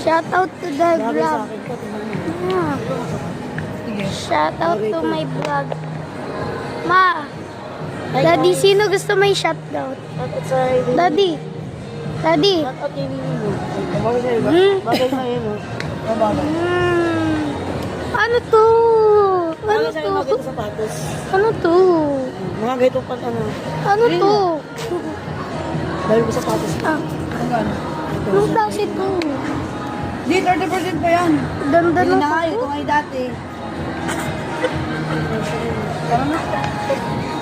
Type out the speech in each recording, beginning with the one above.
Shout out to the Bagay sa vlog. akin to. Tingnan mo. Ah. Sige. Shout out to my vlog. Ma, Hi, Daddy, guys. sino gusto may shout out? Shout out sa Daddy. Daddy. Shout out kay Mimi mo. Bagay sa'yo ba? Hmm? Bagay sa'yo, no? Bagay. Ano to? Ano Bagay sa'yo, to? bagay sa sapatos. Ano to? Mga ganito pa, ano. Ano to? Dahil ko sapatos. Ah, Hanggang. anong klase to? Di, 30% pa yan. Ganda Hindi ng na kayo, kuko. kung ay dati. Tara na.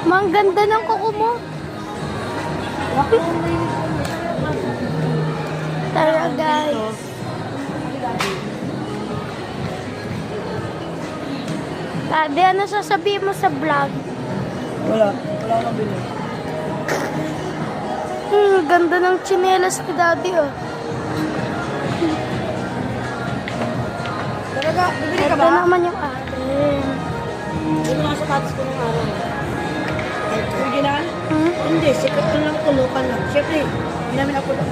Mang ganda ng kuko mo. Tara guys. Daddy, ano sasabihin mo sa vlog? Wala. Wala akong bili. Ganda ng tsinelas ni Daddy oh. Talaga, bibili ka Ito ba? naman yung akin. Ito mga sapatos ko ng araw. Original? Hindi, sikat ko lang ito, local lang. Siyempre, hindi namin ako lang.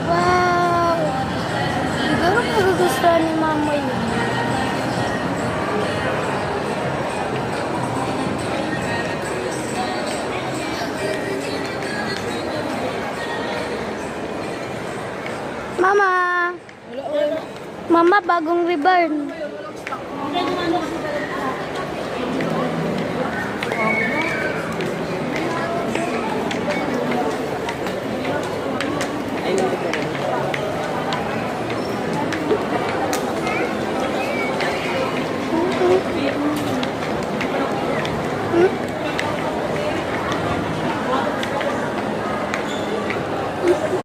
Wow! Siguro magugustuhan ni Mama yun. Mama! Mama, bagong ribbon. Ayun,